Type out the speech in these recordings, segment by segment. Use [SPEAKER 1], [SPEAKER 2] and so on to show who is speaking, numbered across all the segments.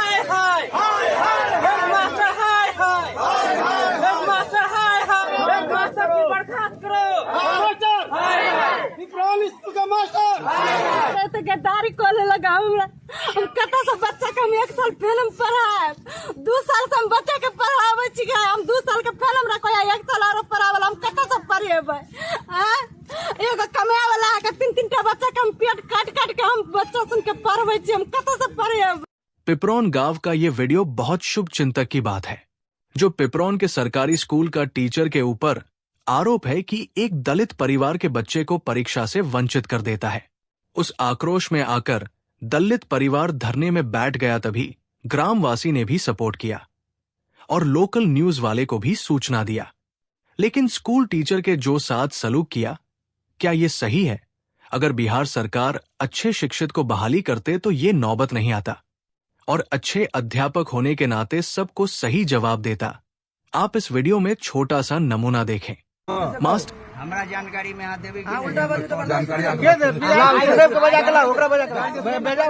[SPEAKER 1] हाय हाय headmaster हाय हाय headmaster हाय हाय headmaster की बर्खास्त करो हाय हाय
[SPEAKER 2] पिपरान स्कूल का मास्टर
[SPEAKER 3] तो गद्दारी कोले लगा हम कत से बच्चा के हम 1 साल फिल्म पढ़ाए 2 साल से हम बच्चा के पढ़ावे छी हम 2 साल के फिल्म रखो या 1 साल और पढ़ावला हम कत से पढ़ेबै हां एगो कमाए वाला के 3-3 टा बच्चा के हम पेट काट के हम बच्चा सुन के पढ़बै छी हम कत से पढ़ेबै।
[SPEAKER 4] पिपरौन गांव का ये वीडियो बहुत शुभ चिंतक की बात है, जो पिपरौन के सरकारी स्कूल का टीचर के ऊपर आरोप है कि एक दलित परिवार के बच्चे को परीक्षा से वंचित कर देता है। उस आक्रोश में आकर दलित परिवार धरने में बैठ गया, तभी ग्रामवासी ने भी सपोर्ट किया और लोकल न्यूज वाले को भी सूचना दिया। लेकिन स्कूल टीचर के जो साथ सलूक किया, क्या ये सही है? अगर बिहार सरकार अच्छे शिक्षित को बहाली करते तो ये नौबत नहीं आता और अच्छे अध्यापक होने के नाते सबको सही जवाब देता। आप इस वीडियो में छोटा सा नमूना देखें। मास्टर
[SPEAKER 5] हमरा जानकारी में हाथ देवे
[SPEAKER 2] जानकारी के दे सुदेव के बजा के ला ओकरा बजा के भेजा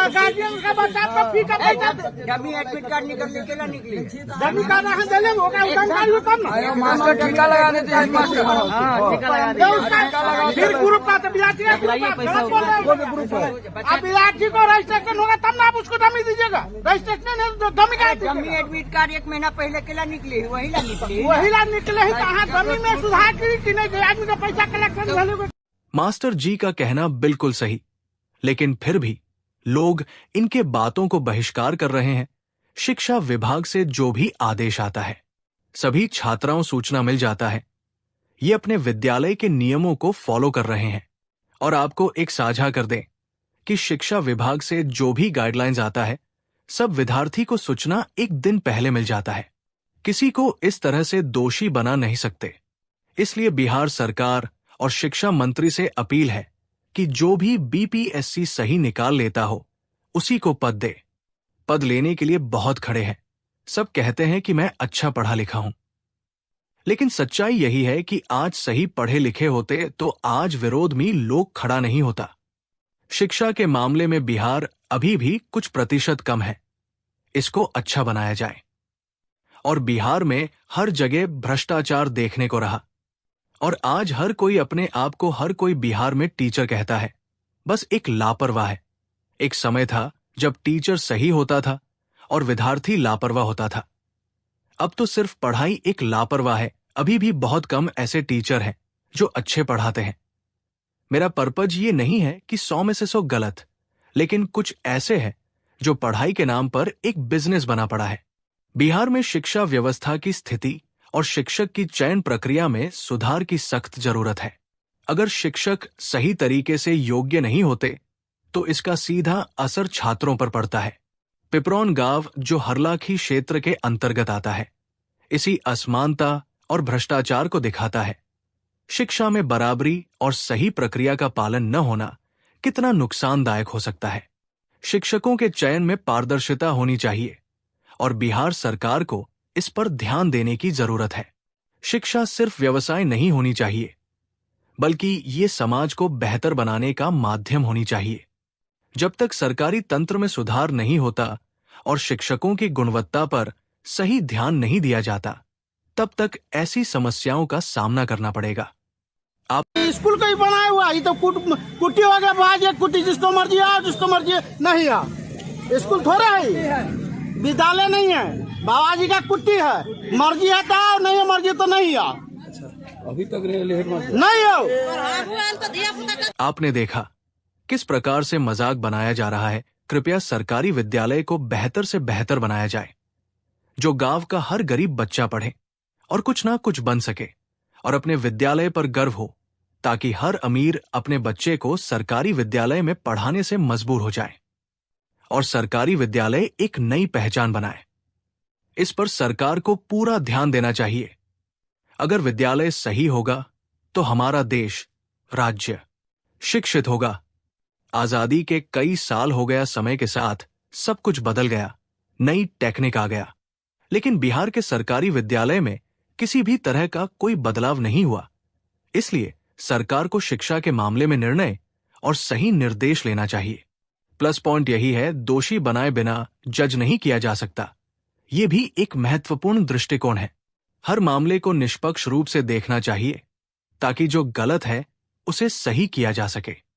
[SPEAKER 2] गार्जियन का बच्चा को फी का पैसा
[SPEAKER 5] डमी एडमिट कार्ड निकलने निकली
[SPEAKER 2] डमी कार्ड रहा देले होगा जानकारी हो कम ना
[SPEAKER 5] मास्टर टीका लगा देते हैं मास्टर हां टीका लगा देते
[SPEAKER 2] फिर ग्रुप का तो विद्यार्थी ग्रुप आप विद्यार्थी को रजिस्ट्रेशन होगा तब ना आप उसको डमी दीजिएगा। रजिस्ट्रेशन है तो डमी का
[SPEAKER 5] डमी एडमिट कार्ड 1 महीना पहले केला निकली वही ला
[SPEAKER 2] निकले ही कहां डमी में सुधार की नहीं आदमी का पैसा कलेक्शन भले।
[SPEAKER 4] मास्टर जी का कहना बिल्कुल सही, लेकिन फिर भी लोग इनके बातों को बहिष्कार कर रहे हैं। शिक्षा विभाग से जो भी आदेश आता है, सभी छात्राओं सूचना मिल जाता है। ये अपने विद्यालय के नियमों को फॉलो कर रहे हैं। और आपको एक साझा कर दें कि शिक्षा विभाग से जो भी गाइडलाइंस आता है, सब विद्यार्थी को सूचना एक दिन पहले मिल जाता है। किसी को इस तरह से दोषी बना नहीं सकते। इसलिए बिहार सरकार और शिक्षा मंत्री से अपील है कि जो भी बीपीएससी सही निकाल लेता हो, उसी को पद दे। पद लेने के लिए बहुत खड़े हैं। सब कहते हैं कि मैं अच्छा पढ़ा लिखा हूं, लेकिन सच्चाई यही है कि आज सही पढ़े लिखे होते तो आज विरोध में लोग खड़ा नहीं होता। शिक्षा के मामले में बिहार अभी भी कुछ प्रतिशत कम है। इसको अच्छा बनाया जाए। और बिहार में हर जगह भ्रष्टाचार देखने को रहा और आज हर कोई अपने आप को हर कोई बिहार में टीचर कहता है। बस एक लापरवाह है। एक समय था जब टीचर सही होता था और विद्यार्थी लापरवाह होता था। अब तो सिर्फ पढ़ाई एक लापरवाह है। अभी भी बहुत कम ऐसे टीचर हैं जो अच्छे पढ़ाते हैं। मेरा पर्पज ये नहीं है कि 100 में से 100 गलत, लेकिन कुछ ऐसे हैं जो पढ़ाई के नाम पर एक बिजनेस बना पड़ा है। बिहार में शिक्षा व्यवस्था की स्थिति और शिक्षक की चयन प्रक्रिया में सुधार की सख्त जरूरत है। अगर शिक्षक सही तरीके से योग्य नहीं होते तो इसका सीधा असर छात्रों पर पड़ता है। पिपरौन गांव जो हरलाखी क्षेत्र के अंतर्गत आता है, इसी असमानता और भ्रष्टाचार को दिखाता है। शिक्षा में बराबरी और सही प्रक्रिया का पालन न होना कितना नुकसानदायक हो सकता है। शिक्षकों के चयन में पारदर्शिता होनी चाहिए और बिहार सरकार को इस पर ध्यान देने की जरूरत है। शिक्षा सिर्फ व्यवसाय नहीं होनी चाहिए, बल्कि ये समाज को बेहतर बनाने का माध्यम होनी चाहिए। जब तक सरकारी तंत्र में सुधार नहीं होता और शिक्षकों की गुणवत्ता पर सही ध्यान नहीं दिया जाता, तब तक ऐसी समस्याओं का सामना करना पड़ेगा। आप
[SPEAKER 2] स्कूल का ही बनाया हुआ, ये तो कुट्टी हो गया, बाज एक कुट्टी जिसको मर्जी आओ जिसको मर्जी नहीं आओ। स्कूल थोड़ा है, विद्यालय नहीं है। बाबा जी का कुट्टी है, मर्जी है तो आओ, नहीं है मर्जी तो नहीं आओ। अभी तक नहीं आओ।
[SPEAKER 4] आपने देखा किस प्रकार से मजाक बनाया जा रहा है। कृपया सरकारी विद्यालय को बेहतर से बेहतर बनाया जाए, जो गांव का हर गरीब बच्चा पढ़े और कुछ ना कुछ बन सके और अपने विद्यालय पर गर्व हो, ताकि हर अमीर अपने बच्चे को सरकारी विद्यालय में पढ़ाने से मजबूर हो जाए और सरकारी विद्यालय एक नई पहचान बनाए। इस पर सरकार को पूरा ध्यान देना चाहिए। अगर विद्यालय सही होगा तो हमारा देश, राज्य शिक्षित होगा। आजादी के कई साल हो गया, समय के साथ सब कुछ बदल गया, नई टेक्निक आ गया, लेकिन बिहार के सरकारी विद्यालय में किसी भी तरह का कोई बदलाव नहीं हुआ। इसलिए सरकार को शिक्षा के मामले में निर्णय और सही निर्देश लेना चाहिए, प्लस पॉइंट यही है, दोषी बनाए बिना जज नहीं किया जा सकता। ये भी एक महत्वपूर्ण दृष्टिकोण है। हर मामले को निष्पक्ष रूप से देखना चाहिए ताकि जो गलत है उसे सही किया जा सके।